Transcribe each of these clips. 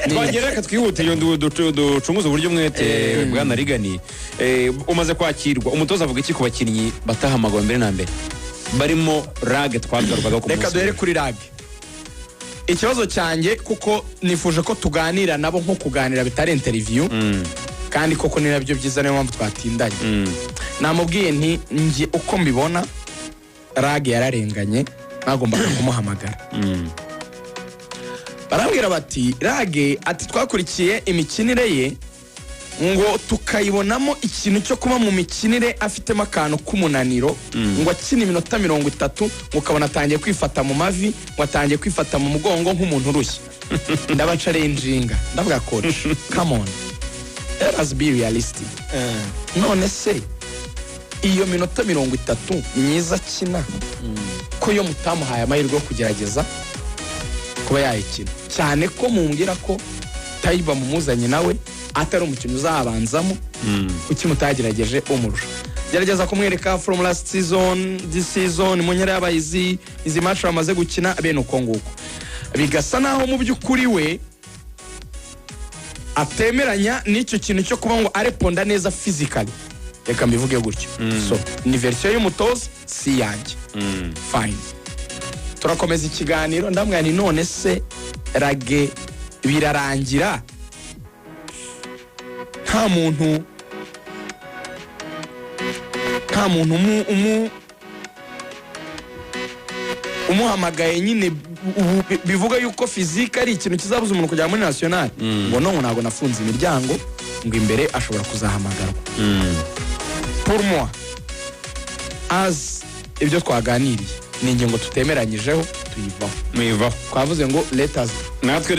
twagera ka twihute yo ducunguza uburyo mwete bwana Rigani umaze kwakirwa umutoza avuga iki ku bakinnyi batahamagawe mbere na mbere barimo rage twagarwaga ku reka duhere kuri rage ikibazo cyanjye kuko nifuje ko tuganira nabo nko kuganira bitari interview kandi koko ni nabyo byiza niyo mpamvu twatindanye namubwiye nti nje uko mbibona rage yararenganye bagombaga kumuhamagara barambwira bati rage ati twakurikiye imikinire ye ngo tukayibonamo ikintu cyo kuba mu mikinire afitemo akantu k'umunaniro ngo akina iminota 30 ngo kabona atangiye kwifata mu mavi ngo atangiye kwifata mu mugongo nk'umuntu urushye ndabaca renjinga ndavuga coach come on let us be realistic none se iyo minota 30 myiza kina ko yo mutamuhaye amahirwe yo kugerageza kuba yayikina cyane ko mumbwira ko Taiba mumuzanye nawe atari umukino uzabanzamo kuki mutagerageje umurusha gerageza kumwereka from last season this season munyera yabayizi izi match bamaze gukina bene uko nguko bigasa naho mu byukuri we atemeranya n'icyo kintu cyo kuba ngo areponda neza physically reka mbivuge gutyo so ni version y'umutoza si yanjye fine turakomeza ikiganiro ndamwira ni none se rage birarangira nta muntu umuhamagaye nyine bivuga yuko physique ari ikintu kizabuza umuntu kujya muri national ngo ntabwo nafunze imiryango ngo imbere ashobora kuzahamagarwa pour moi as ibyo twaganiriye ni ingingo tutemeranyijeho tuyivaho twavuze ngo let us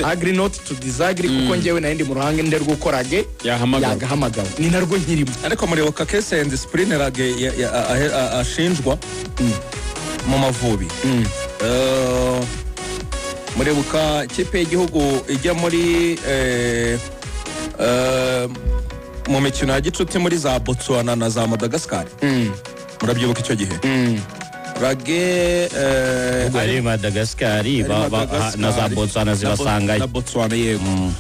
agree not to disagree kuko ngewe naindi mu ruhange rw'ukorage yagahamagawe ni narwo nkirimo ariko muribuka case and discipline rage ashinjwa mu Mavubi muribuka kipe y'igihugu ijya muri mu mikino ya gicuti muri za Botswana na za Madagascar murabyibuka icyo gihe rage ari Madagascar na za Botswana zibasangaye na Botswana yego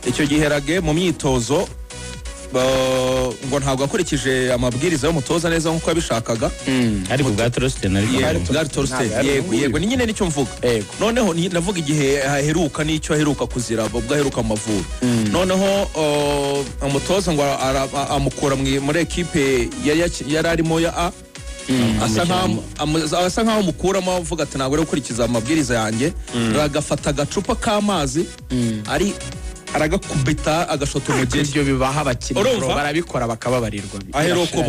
icyo gihe rage mu myitozo ngo ntabwo akurikije amabwiriza y'umutoza neza nkuko yabishakaga ari bwa Torsten yego ni nyine nicyo mvuga noneho navuga igihe aheruka n'icyo aheruka kuzira ubwo aheruka Amavubi noneho umutoza ngo amukura muri equipe yari arimo ya A asa nkaho mukuramo avuga ati ntabwo ari gukurikiza amabwiriza yanjye agafata agacupa k'amazi ari aragakubita agashota umugezi ibyo bibaha abakinnyi barabikora bakababarirwa aheruka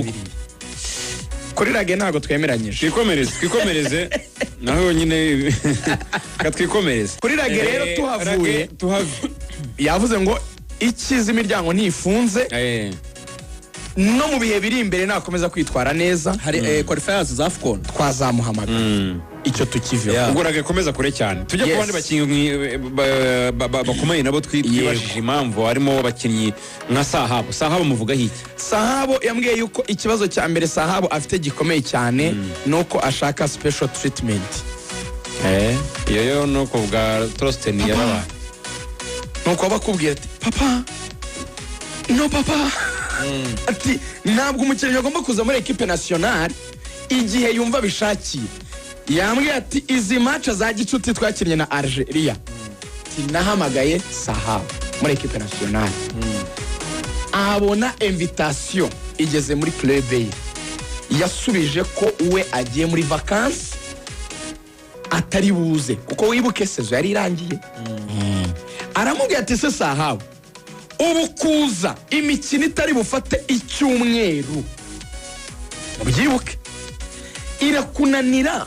kuri rage ntabwo twemeranyije twikomereze naho nyine katwikomereze kuri rage rero tuhavuye yavuze ngo ikiza imiryango ntifunze no mu bihe biri imbere nakomeza kwitwara neza hari qualifiers za AFCON twazamuhamagara icyo tukive ubwo rage komeza kure cyane tujye ku bandi bakinnyi bakomeye nabo twibajije impamvu harimo abakinnyi nka Sahabo muvuga hiki Sahabo yambwiye yuko ikibazo cya mbere Sahabo afite gikomeye cyane nuko ashaka special treatment iyo nuko bwa Torsten yaraba nuko bakubwira ati papa ati ntabwo umukinnyi agomba kuza muri equipe nationale igihe yumva bishakiye yambwiye ati izi match za gicuti twakinnye na Algeria nahamagaye Sahabo muri equipe nationale abona invitation igeze muri club ye yasubije ko uwe agiye muri vacances atari buze kuko wibuke sezo yari irangiye aramubwira ati se Sahabo ubu kuza imikino itari bufate icyumweru ubyibuke irakunanira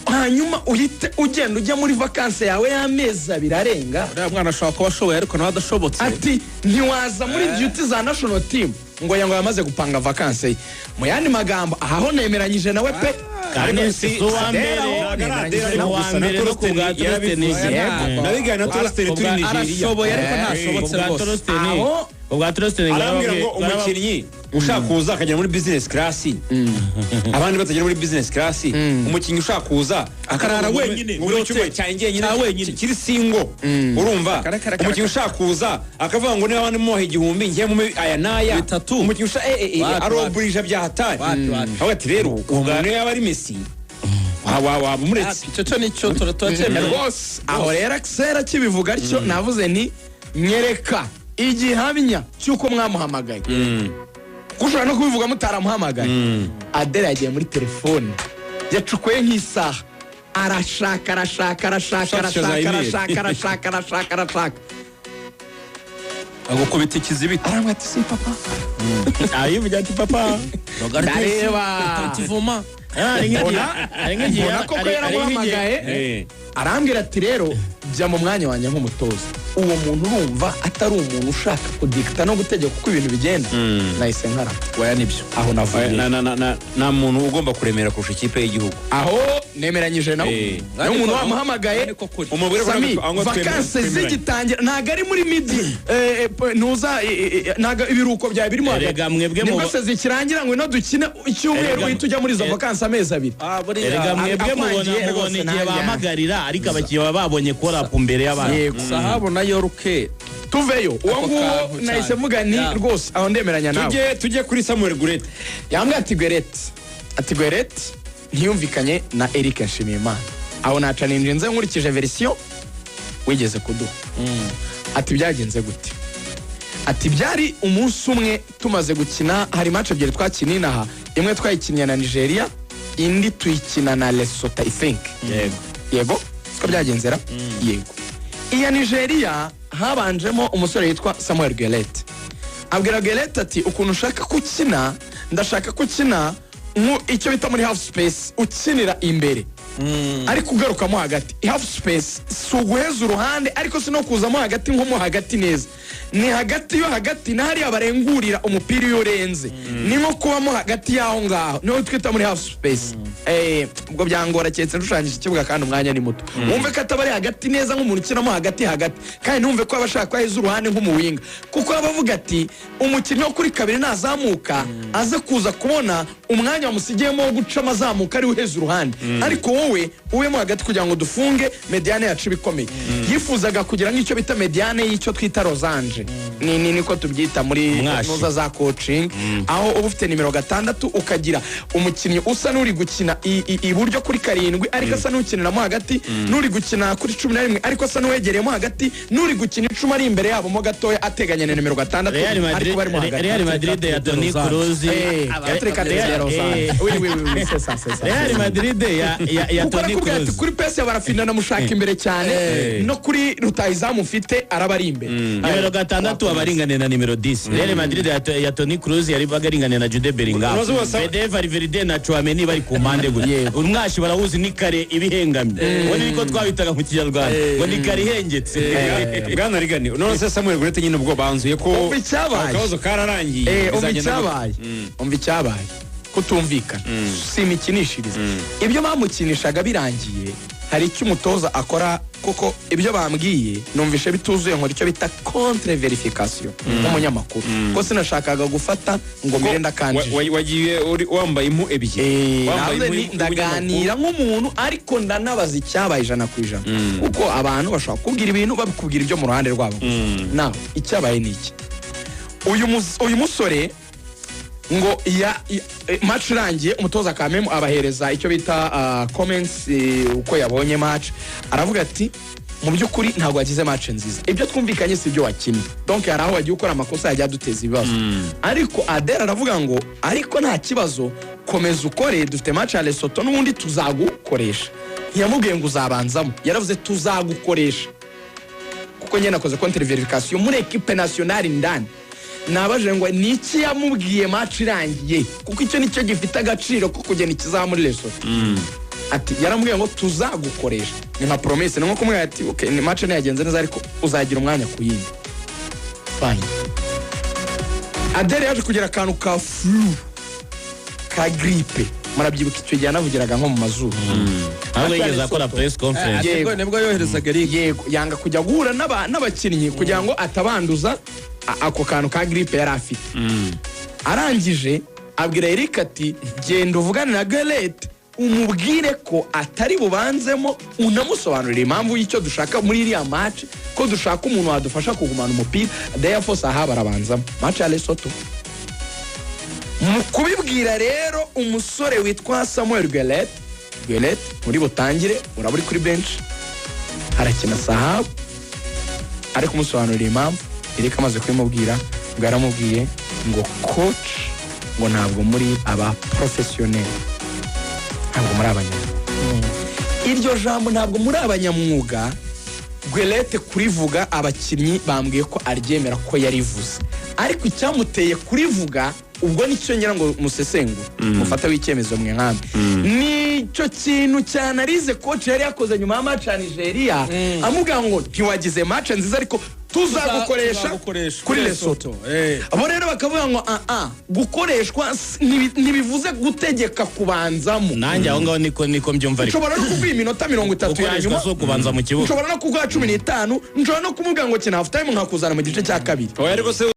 hanyuma uhite ugenda ujya muri vacances yawe y'amezi abiri arenga uriya mwana ashobora kuba ashoboye ariko nawe adashobotse ati ntiwaza muri duty za national team ngo yamaze gupanga vacances mu yandi magambo aho nemeranyije nawe pe kandi si uwa mbere no ku bwa Torsten nabigana na Torsten turi Nigeria arashoboye ariko ntashobotse rwose ubwa trusting arambwira ngo umukinnyi ushaka kuza akagera muri business class abandi batagera muri business class umukinnyi ushaka kuza akarara wenyine muri cyumba cyanjye wenyine kiri single urumva umukinnyi ushaka kuza akavuga ngo niba abandi muha igihumbi ngiye mu aya naya umukinnyi ushaka aroburija bya hatari aho ati rero ubwo yaba ari Messi wa muretse cyo nicyo turacyemera rwose aho rero Axel kibivuga atyo navuze ni nyereka igihamya cyuko mwamuhamagaye kushobora no kubivuga mutaramuhamagaye Adele yagiye muri telefone yacukuye nk'isaha arashaka agukubita ikizibiti aramwe ati si papa ayivuga ati papa ndareba tivoma mbona koko yaramuhamagaye arambwira ati rero jya mu mwanya wanjye nk'umutoza uwo muntu urumva atari umuntu ushaka kudikita no gutegeka uko ibintu bigenda nahise nkara waya nibyo aho navuye nta muntu ugomba kuremera kurusha ikipe y'igihugu aho nemeranyije nawe n'umuntu wamuhamagaye Sami vakanse zigitangira ntago ari muri midi ntuza ntago ibiruko byawe birimo hagati nibwo se zikirangira ngo no dukine icyumweru uhita ujya muri izo vakanse amezi abiri erega mwebwe mubona igihe bahamagarira ariko abakinnyi baba babonye korapu mbere y'abandi sahabu na yoruke tuveyo uwo nguwo nahise mvuga ni rwose aho ndemeranya nawe tujye kuri Samuel Gurete yambwiye ati Gurete ntiyumvikanye na Eric Nshimiyimana aho naca ninjinze nkurikije version wigeze kuduha ati byagenze gute ati byari umunsi umwe tumaze gukina hari match ebyiri twakinnye inaha imwe twayikinnye na Nigeria indi tuyikina na Lesotho I think yego ko byagenzera yego iya Nigeria habanjemo umusore yitwa Samuel Gurete abwira Gurete ati ukuntu ushaka gukina ndashaka gukina icyo bita muri half space ukinira imbere ariko ugarukamo hagati half space si uguheza uruhande ariko si no kuzamo hagati nko mo hagati neza ni hagati yo hagati nahari abarengurira umupira iyo urenze ni nko kubamo hagati yaho ngaho niho twita muri half space ubwo byangora cyetse ndushanyije ikibuga kandi umwanya ni muto wumve ko atabari hagati neza nk'umuntu ukinamo hagati kandi numve ko abashaka kwaheza uruhande nk'umuwinga kuko abavuga ati umukinnyi wo kuri kabiri nazamuka aze kuza kubona umwanya wamusigiyemo wo guca amazamuka ari uheza uruhande ariko wowe ubemo hagati kugira ngo dufunge mediane yacu bikomeye yifuzaga kugira nk'icyo bita mediane y'icyo twita rozanje niko tubyita muri noza za coaching aho uba ufite nimero 6 ukagira umukinnyi usa n'uri gukina iburyo kuri 7 ariko asa n'ukiniramo hagati n'uri gukina kuri 11 ariko asa n'uwegereyemo hagati n'uri gukina 10 ari imbere yabo mo gatoya ateganye na nimero 6 ariko barimo hagati Real Madrid ya Toni Kroos Real Madrid ya Toni Kroos kuri pesi barafinda namushaka imbere cyane no kuri rutayizamu ufite araba ari imbere nimero 6 abaringane na nimero 10 Real Madrid ya Toni Kroos yari bagaringane na Jude Bellingham Fede Valverde na Chouameni bari ku mpande gutya umwashi barawuzi ni kare ibihengamye wone niko twabitaga mu Kinyarwanda ngo ni kare ihengetse bwana Rigani none se Samuel Gurete nyine ubwo banzuye ko akabazo kararangiye umva icyabaye kutumvikana si imikinishirize ibyo bamukinishaga birangiye hari icyo umutoza akora kuko ibyo bambwiye numvishe bituzuye nkora icyo bita contre verification nk'umunyamakuru ko sinashakaga gufata ngo mirenda kanje wagiye wambaye impu ebyiri ndaganira nk'umuntu ariko ndanabaza icyabaye 100% kuko abantu bashobora kubwira ibintu babikubwira ibyo mu ruhande rwabo nawe icyabaye niki uyu musore ngo match irangiye umutoza kamemu abahereza icyo bita comments uko yabonye match aravuga ati mu by'ukuri ntabwo wagize match nziza ibyo twumvikanye si byo wakinnye donc hari aho wagiye ukora amakosa yajya duteza ibibazo ariko Adele aravuga ngo ariko nta kibazo komeza ukore dufite match ya Lesotho n'ubundi tuzagukoresha ntiyamubwiye ngo uzabanzamo yaravuze tuzagukoresha kuko nyine nakoze contre verification muri equipe nationale ndani nabaje ngo niki yamubwiye match irangiye kuko icyo nicyo gifite agaciro ko kugena ikizamu muri Lesotho ati yaramubwiye ngo tuzagukoresha ni nka promesse nko kumwe ati okay ni match yagenze neza ariko uzagira umwanya kuyindi fine Adele yaje kugira akantu ka flu ka grippe marabyibuka icyo gihe anavugiraga nko mu mazuru ahubwo yigeze akora press conference nibwo yoherezaga yego yanga kujya guhura n'abakinnyi kugira ngo atabanduza ako kantu ka gripe yari afite arangije abwira Eric ati genda uvugane na Gareth umubwire ko atari bubanzemo unamusobanurira impamvu y'icyo dushaka muri iriya match ko dushaka umuntu wadufasha kugumana umupira therefore saha barabanzamo match ya Lesotho mu kubibwira rero umusore witwa Samuel Gareth muri butangire uraburi kuri bench arakina saha ari kumusobanurira impamvu Eric amaze kubimubwira ngo yaramubwiye ngo coach ngo ntabwo muri aba professionnel ntabwo muri abanyamwuga iryo jambo ntabwo muri abanyamwuga Gareth kurivuga abakinnyi bambwiye ko aryemera ko yarivuze ariko icyamuteye kurivuga ubwo nicyo ngira ngo musesengura mufata w'icyemezo mwe nkamwe nicyo kintu cyanarize coach yari yakoze nyuma ya match ya Nigeria amuga ngo ntiwagize match nziza ariko tuzagukoresha kuri Lesotho abo rero bakavuga ngo gukoreshwa ntibivuze gutegeka kubanzamo nanjye aho ngaho niko mbyumva ariko ushobora no kuguha iminota 30 ya nyuma zo kubanza mu kibuga ushobora no kuguha 15 nshobora no kumubwira ngo kina half time nkakuzana mu gice cya kabiri